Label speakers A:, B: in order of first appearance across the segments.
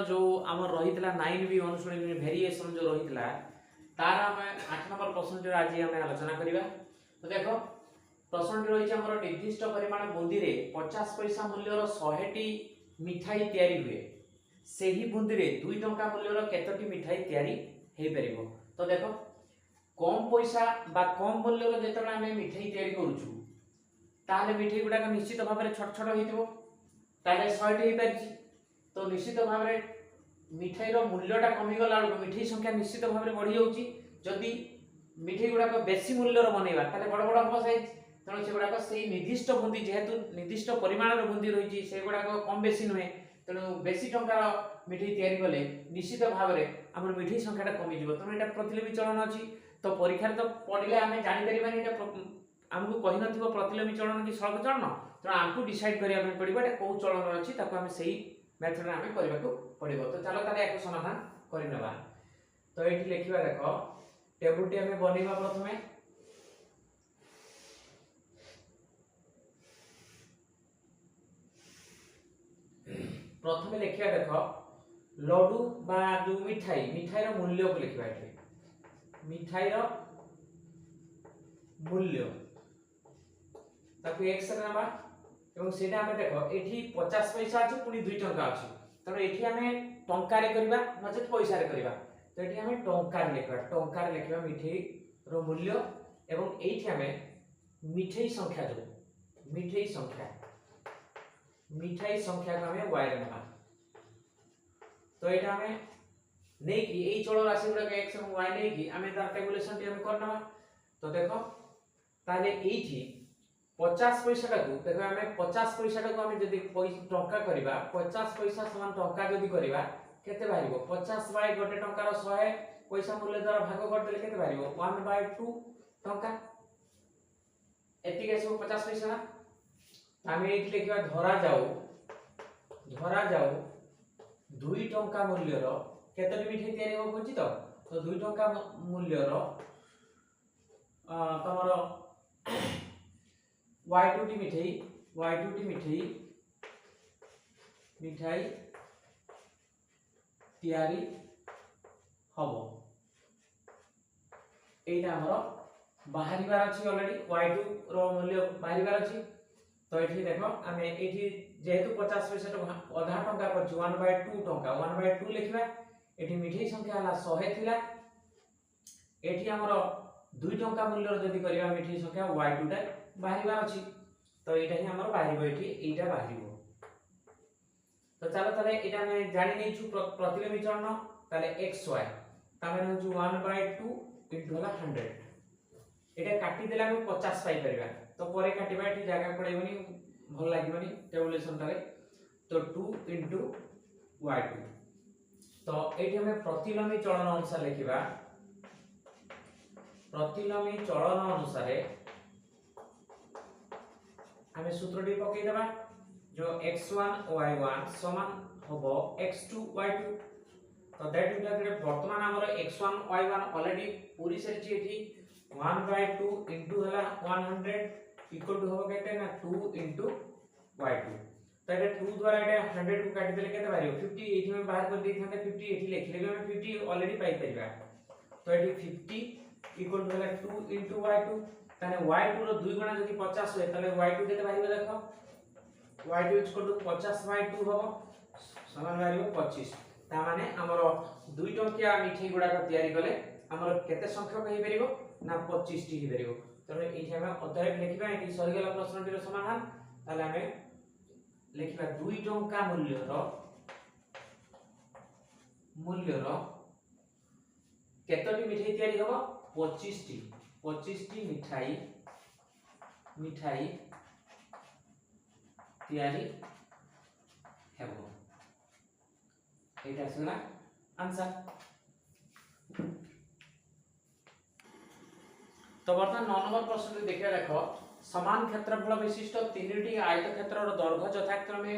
A: जो आम रही 9B अनुश्रेणी भेरिएसन जो रही तार आम 8 नंबर प्रश्न आज आम आलोचना करवा। तो देख प्रश्न रही आम निर्दिष्ट परिमाण बुंदी रे 50 पैसा मूल्यर 100टी मिठाई तैयारी हुए से ही बुंदी रे 2 टंका मूल्यर केतोटी मिठाई तैयारी हो पारिबो। तो देख कम पैसा बा कम मूल्यर जेतबे आम मिठाई तैयारी करूछु ताले मिठाई गुडाक निश्चित भाव में छोट छोट होइतिबो ताले 100टी हो पारिछि। तो निश्चित भाव में मिठाईर मूल्यटा कमिगला बेलू मिठाई संख्या निश्चित भाव में बढ़ी जाऊँगी। जदि मिठाई गुड़ाक बेसी मूल्यर बनइबा ताले बड़ बड़ हम साइज तेणु से गुड़ाक से निर्दिष्ट बुंदी जेहेतु निर्दिष्ट परिमाण बुंदी रही से गुड़ाक कम बेसी नुहे तेणु बेसी टंकार मिठाई तैयारी कले निश्चित भाव में आम मिठाई संख्याटा कमिज। तेणु यहाँ प्रतिलोमी चलन अच्छी तो परीक्षा तो पढ़ले आम जापर आमको कही न प्रतिलोमी चलन कि सड़क चलन तेणु आमको डिसाइड करने पड़ो ये कौ चलन अच्छी आम से मेथड आम करने को पड़ो। तो चलो ताले एक समाधान करनेबा। तो ये लिखा देख टेबुल टी आम बनइबा प्रथमे प्रथमे लिखा देख लड्डू बा जो मिठाई मिठाईर मूल्य को लिखा ये मिठाईर मूल्य ताकू एक्स रे नबा एवं सेटा हमें देख एठी 50 पैसा अछि पुनी 2 टंका अछि तनो एठी हमें टंका रे करबा नचेत पैसा रे करबा। तो एठी हमें टंका रे लिखबा मिठाई रो मूल्य एवं एठी हमें मिठाई संख्या जो मिठाई संख्या को हमें y रे नबा। तो एटा हमें नै कि एई चल राशि गुडा के x एवं y नै कि हमें तार कैलकुलेशन टी हमें करनबा। तो देखो ताले एठी 50 पैसा को देखो आम 50 पैसा को आम जदि टंका करबा 50 पैसा समान टंका जदि करबा केते बाहिबो 50 बाय गोटे टंकार 100 पैसा मूल्य द्वारा भाग कर देले केते बाहिबो 1/2 टंका एति के सब 50 पैसा ना आम एठी लिखबा धरा जाऊ 2 टंका मूल्य रो केते मिठाई तैयारी हो पहुंची। तो 2 टंका मूल्य रो तमरो y2 मिठाई तैयारी हबो एटा हमरो बाहरिबार अछि ऑलरेडी y2 रो मूल्य बाहरिबार अछि। तो एठी देखो आमे एठी जेहेतु 50 पैसा तो आधा टंका करछु 1/2 टंका 1/2 लिखबा एठी मिठाई संख्या हला 100 थिला एठी हमरो 2 टंका मूल्य जदि करिबा मिठाई संख्या y2 टा बाहरिबार अछि। तो एटा ही हमर बाहरिबो एठी एटा बाहरिबो। तो चलो ताले एटा में जानि नै छु प्रतिलोमी चलन ताले xy तामे होछु 1/2 इनटू 100 एटा काटी देला हम 50 पाई परबा। तो परे काटिबा एठी जागा पड़ेबनी भल लागिबनी टेबुलेशन ताले। तो 2 इनटू y2 तो एठी हमें प्रतिलोमी चलन अनुसार लिखिबा प्रतिलोमी चलन अनुसार हमें सूत्रटी पकई देबा जो x1 y1 समान होबो x2 y2। तो दैट मीन्स वर्तमान हमर x1 y1 ऑलरेडी पूरी सरची एठी 1/2 इनटू हला 100 इक्वल टू होबो केते ना 2 इनटू y2। तो एटा 2 द्वारा एटा 100 को काटी देले केते बारियो 50 एठी में बाहर कर दै थाते 50 एठी लिखले हम 50 ऑलरेडी पाई परिबा। तो एठी 50 इक्वल टू हला 2 इनटू y2 ताने y2 रो 2 गुणा जदि 50 होय ताले y2 केते बाहिबो देखो y2 इक्वल टू 50/2 होबो समान बाहिबो 25। ता माने हमरो 2 टंकिया मिठाई गुडा को तयारी कले हमरो केते संख्यक हे परिबो ना 25 टी हे परिबो। तो एठी हम अध्याय लिखिबा एठी सही गेला प्रश्नटीर समाधान ताले हमें लिखिबा 2 टंका मूल्य रो केतोटी मिठाई तयारी होबो 25 टी मिठाई तैयारी हेबो एटा सला आंसर। तो वर्तमान 9 नंबर प्रश्न देखिए देखो समान क्षेत्रफल विशिष्ट 3टी आयतक्षेत्रर दैर्घ्य यथाक्रमे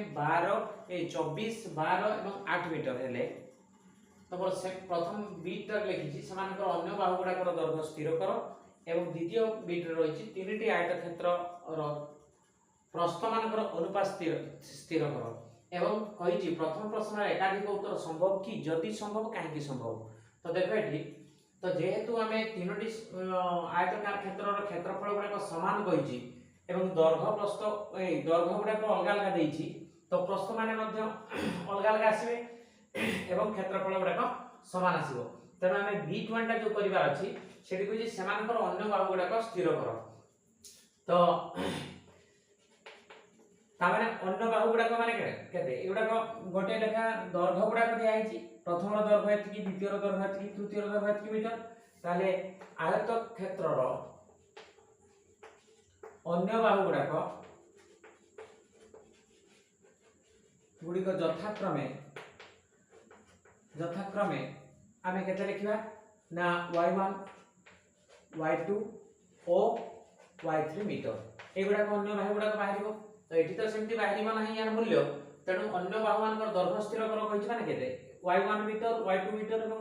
A: 24 12 एवं 8 मीटर हेले। तो से प्रथम बीट तक लिखिछि समानकर अन्य बाहु गुडाकर दैर्घ्य स्थिर कर एवं द्वितीय बीट रही 3टी आयतक्षेत्रर प्रस्थ मानकर अनुपात स्थिर कर एवं कही प्रथम प्रश्न एकाधिक उत्तर संभव कि जदि संभव कहीं संभव। तो देख ये तो जेहेतु आम तीनोटी आयतकार क्षेत्र क्षेत्रफल गुड़ाक सामान कही दैर्घ्य प्रस्थ दैर्घ्य गुड़ाक अलग अलग देती तो प्रस्थ मान अलग अलग आसवे एवं क्षेत्रफल गुड़ाक सामान आसो तेणु आम B1 जो करार अच्छी से कहूँ से अन्य बाहु गुड़ाक स्थिर कर तो तामाने अन्य बाहु गुड़ाक माने केते एगुड़ाक गोटे लेखा दैर्घ्य गुड़ाक दिखाई प्रथम दैर्घ्य एति द्वितीय दैर्घ्य एति तृतीय दैर्घ्य एति मीटर ताले आयत क्षेत्रर अन्य बाहु गुड़ाक गुड़िक यथाक्रमे आमे केते लिखिबा ना y1 y2 और y3 मीटर एगुड़ाक अन्य बाहु गुड़ाक बाहरिबो तो ये तो सेमती बाहर ना यार मूल्य तेणु अन्य बाहु मान दैर्घ्य स्थिर कर कहि माने केते y1 मीटर y2 मीटर और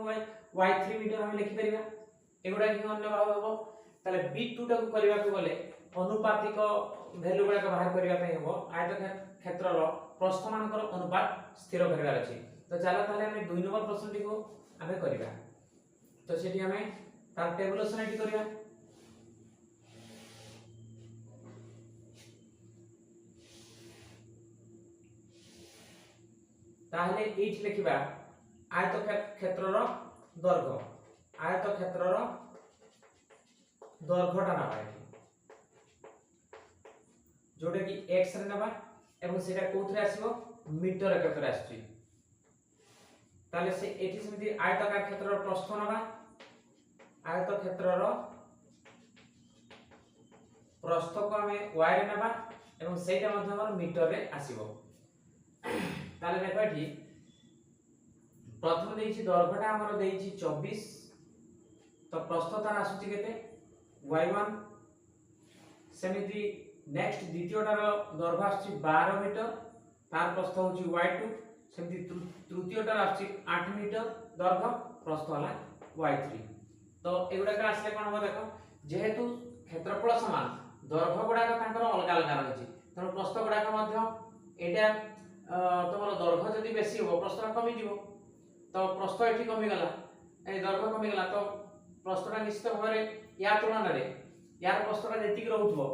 A: y3 मीटर हम लिखि परिबा एगुडा कि अन्य बाहु हेबो ताले b2 टाको करबा को गले अनुपातिक वैल्यू गुडा को बाहर करबा पय हेबो आयत क्षेत्रर प्रस्थ मानकर अनुपात स्थिर करबार अछि तो चलो ताले हम 2 नंबर प्रश्न को हमें करबा तो सेठी हमें तार टेबुलेशन एटी करबा ताहले एच लिखिबा आयत क्षेत्रर दैर्घ्य आयत क्षेत्रर दैर्घ्यटा नबा जोटा कि x रे नबा एवं सेटा कोथरे आसीबो मीटर एकरे आछी ताले से एठी समिति आयताकार क्षेत्रर प्रस्थ नबा आयत क्षेत्रर प्रस्थ को हमें y रे नबा एवं सेटा मध्ये हमर मीटर रे आसीबो ताले देखो एठी प्रथम देइछि दैर्घ्यटा हमर देइछि 24 तो प्रस्थ तार आसुछि केते y1 सेमिति नेक्स्ट द्वितीयटार दैर्घ्य आसुछि 12 मीटर तार प्रस्थ होछि y2 सेमिति तृतीयटार आसुछि 8 मीटर दैर्घ्य प्रस्थ होला y3 तो एगुडा का आसले कोन हो देखो जेहेतु क्षेत्रफल समान दैर्घ्य गुडा तांकर अलग अलग रहिछि तनो प्रस्थ गुडा मध्ये एटा तुम दैर्घ्य जदि बेसी हो प्रस्थ कमी जीव तो प्रस्थ एठी कमी गला ए दैर्घ्य कमी गला तो प्रस्थटा निश्चित भाव या तुलन में यार प्रस्थटा जेति रहउथबो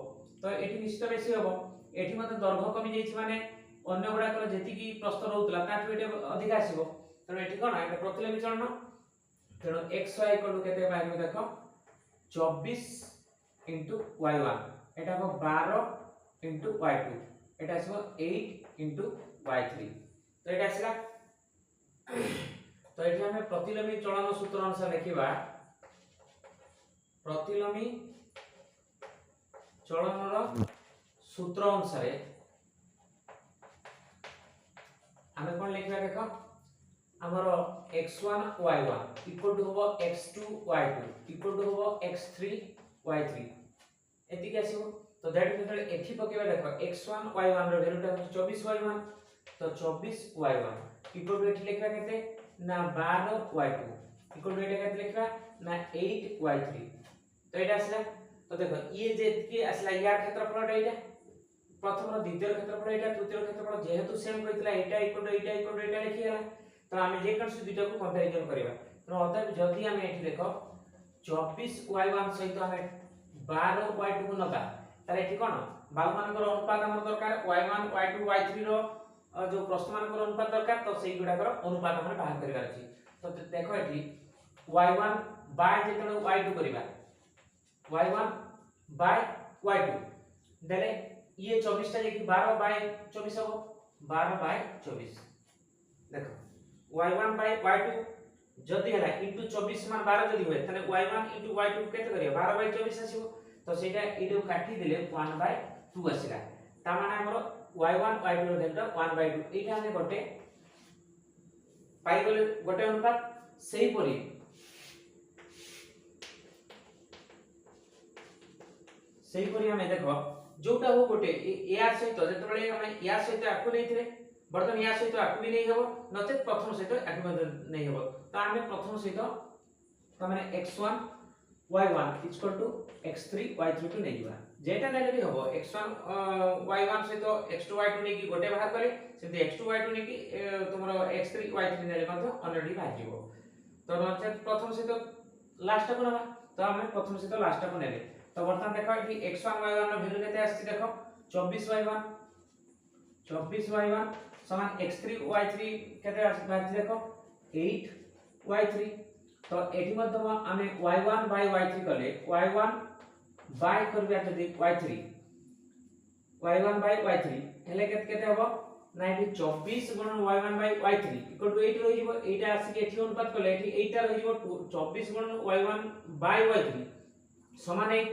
A: तो एठी निश्चित बेसी होबो एठी मते दैर्घ्य कमी जाईछि माने अन्य गुडाकर जेति प्रस्थ रहउतला ताठु एठी अधिक आसीबो तनो एठी कोन एटा प्रतिलोमी चलन तेणु xy केते बाहिर देखो 24 y1 एटा को 12 y2 एटा आसीबो 8 y3 तो एटा आसीला तो एठी हमें प्रतिलोमी चलन सूत्र अनुसार लिखिबा प्रतिलोमी चलनर सूत्र अनुसार हमें कोन लिखिबा देखो हमर x1 y1 इक्वल टू होबो x2 y2 इक्वल टू होबो x3 y3 एति के आसीबो तो दैट मीन्स एठी पकेबा देखो x1 y1 रो वैल्यूटा 24 y1 तो 24 y1 इक्वल टू एठी लिखबा केते ना 12 y2 इक्वल टू एटा केते लिखबा ना 8 y3 तो एटा आसला तो देखो ये जे के आसला यार क्षेत्रफल एटा प्रथम रो द्वितीय क्षेत्रफल एटा तृतीय क्षेत्रफल जेहेतु सेम कहितला एटा इक्वल टू एटा लिखिया तो आमे जे कौन से दुटा को कंपैरिजन करबा तो अतः जदी आमे एठी देखो 24 y1 सहित आमे 12 y2 को नबा तारे एठी कोन बाहु मानकर अनुपात हमर दरकार y1 y2 y3 रो जो प्रश्न मानकर अनुपात दरकार तो सेही गुडाकर अनुपात हमर बाहर करबार अछि तो देखो एठी y1 बाय जेतनो y2 करबा y1 बाय y2 देले ये 24 टा जे 12 बाय 24 हो 12 बाय 24 देखो y1 बाय y2 जदी हला इनटू 24 मान 12 जदी होय तने y1 इनटू y2 केते करिया 12 बाय 24 आसीबो तो सेटा इडो काटी दिले 1 बाय 2 आसीला ता माने हमरो y1 y2 रो वैल्यू 1 बाय 2 एटा हम गोटे पाई गले गोटे अनुपात सेही परी हमें देखो जोटा हो गोटे यार सहित जते बळे हमें यार सहित आकु नैथिले बर्तन या सहित आकु भी नहीं हेबो नचेत प्रथम सहित आकु नहीं हेबो तो हमें प्रथम सहित तो माने x1 y1 x3 y3 को नहीं दिबा जेटा नेले भी हबो x1 y1 से तो x2 y2 ने की गोटे बाहर करे सेते x2 y2 ने की तुमरो x3 y3 नेले मते ऑलरेडी बाहर जीवो तो नचे प्रथम से तो लास्ट को नबा तो हमें प्रथम से तो लास्ट को नेले तो वर्तमान देखो एठी x1 y1 रो वैल्यू केते आछि देखो 24y1 समान x3 y3 केते आछि देखो 8y3 तो एठी मध्य हमें y1 by y3 कले y1 बाय करबा जदी y3 y3 हेले केते हबो 24 गुणन y1 by y3 equal to 8 रहि जिवो एटा आसी एठी अनुपात कले एठी 8 टा रहि जिवो 24 गुणन y1 by y3 समान 8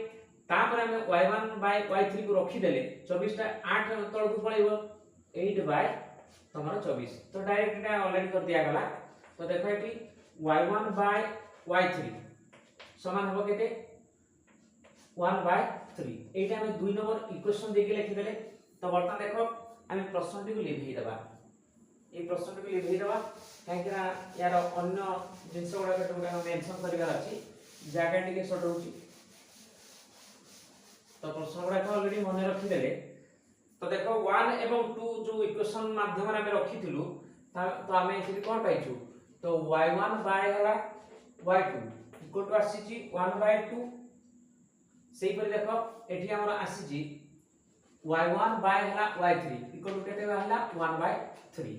A: तापर हम y1 by y3 को रखी देले 24 टा 8 तळ को पळेबो 8 by तमरो 24 तो डायरेक्ट एटा ऑलरेडी कर दिया गला तो देखो एठी y1 by y3 समान हबो केते 1 by 3 एटा हम 2 नंबर इक्वेशन देके लिखि देले तो वर्तमान देखो हम प्रश्नटी को लिखि देबा ए प्रश्नटी को लिखि देबा काहे कि यार अन्य जिंस गुडा के हम मेंशन करिवार अछि जागा टिके शॉर्ट होउची तो प्रश्न गुडा को ऑलरेडी मने रखि देले तो देखो 1 एवं 2 जो इक्वेशन माध्यम रे हम रखिथिलु तो हमें एथि कोन पाइछु तो y1 बाय हला y2 इक्वल टू आसीची 1 by 2 सेही पर देखो एठी हमर आसीची y1 बाय हला y3 इक्वल टू केते हला 1 by 3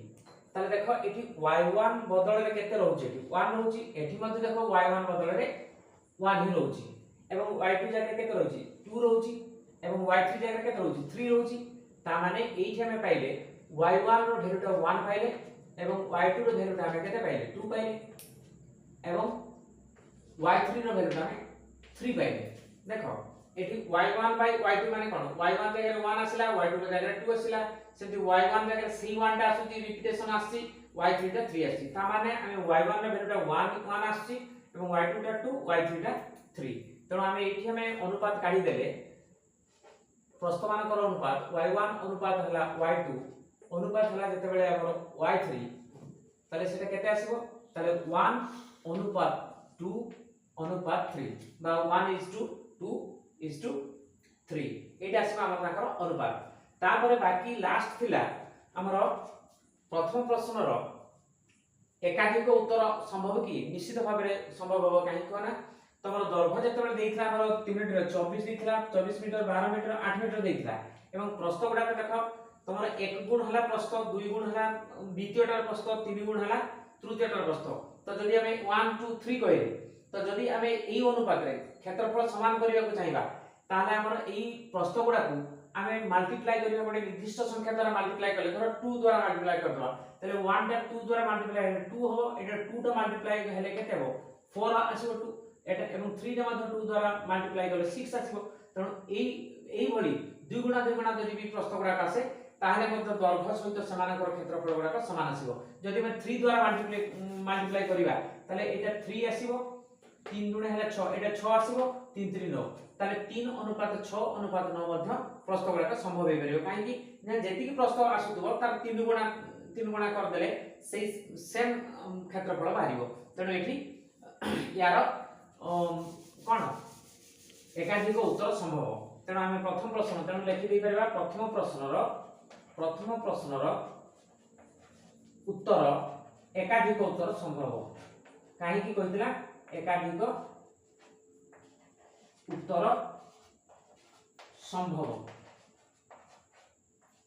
A: ताले देखो एठी y1 बदल रे केते रहउची एठी 1 रहउची एठी मध्ये देखो y1 बदल रे 1 ही रहउची एवं y2 जाके केते रहउची 2 रहउची एवं y3 जाके केते रहउची 3 रहउची ता माने एठी हमें पाइले y1 रो वैल्यूटा 1 पाइले एवं y2 रो वैल्यूटा हमें केते पाइले 2 पाइले एवं y3 रो वैल्यूटा हमें 3 पाइले देखो एठी y1 by y2 माने कोन y1 जगह 1 आसिला y2 जगह 2 आसिला सेति y1 जगह c1 टा आसुची रिपीटेशन आसी y3 टा 3 आसी ता माने हम y1 रो वैल्यूटा 1 आसी एवं y2 टा 2 y3 टा 3 तेणु हम एठी हमें अनुपात काढी देले प्रश्न मानकर अनुपात y1 अनुपात हला y2 अनुपात हला जते बेले हमर y3 ताले सेटा केते आसीबो ताले 1 अनुपात 2 अनुपात 3 बा 1:2:3 एटा आसीबा हमर नाकर अनुपात तापरे बाकी लास्ट थिला हमर प्रथम प्रश्न रो एकाधिक उत्तर संभव कि निश्चित भाव में संभव हो कहीं कोना तमर दैर्घ्य जते बेले देइथला हमर 3 मीटर 24 देइथला 24 मीटर 12 मीटर 8 मीटर देइथला एवं प्रश्न गुडा के देखो तमर 1 गुण हला प्रश्न 2 गुण हला द्वितीयटार प्रश्न 3 गुण हला तृतीयटार प्रश्न तो जदि हमें 1 2 3 कहे तो जदि हमें एई अनुपात रे क्षेत्रफल समान करिया को चाहिबा ताले हमर एई प्रश्न गुडा को हमें मल्टीप्लाई करिया गोटे निर्दिष्ट संख्या द्वारा मल्टीप्लाई करले धर 2 द्वारा मल्टीप्लाई करदवा तले 1 टा 2 द्वारा मल्टीप्लाई हेले 2 हो एटा 2 टा मल्टीप्लाई हेले केते हो 4 आसीबो 2 एटा एवं 3 टा मध्ये 2 द्वारा मल्टीप्लाई करले 6 आसीबो तण एई भली 2 गुणा जदि भी प्रश्न गुडा आसे ताहले मध्ये दैर्घ्य सहित समानकर क्षेत्रफल गुडा समान आसीबो जदि हम 3 द्वारा मल्टीप्लाई करिवा तले एटा 3 आसीबो 3 गुणा हेला 6 एटा 6 आसीबो 3 3 9 ताले 3 अनुपात 6 अनुपात 9 मध्ये प्रश्न गुडा संभव हे परियो काहे कि ने जेति की प्रश्न आसुतबो तार 3 गुणा कर देले सेही सेम क्षेत्रफल बाहिरिबो तणे एठी यार कोन एकाधिक उत्तर संभव तेणु आम प्रथम प्रश्न तेणु लिखि दे परबा प्रथम प्रश्नर उत्तर एकाधिक उत्तर संभव काहे कि कहितला एकाधिक उत्तर संभव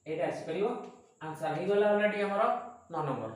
A: एटा आसी परियो आंसर हे गला ऑलरेडी हमर 9 नंबर।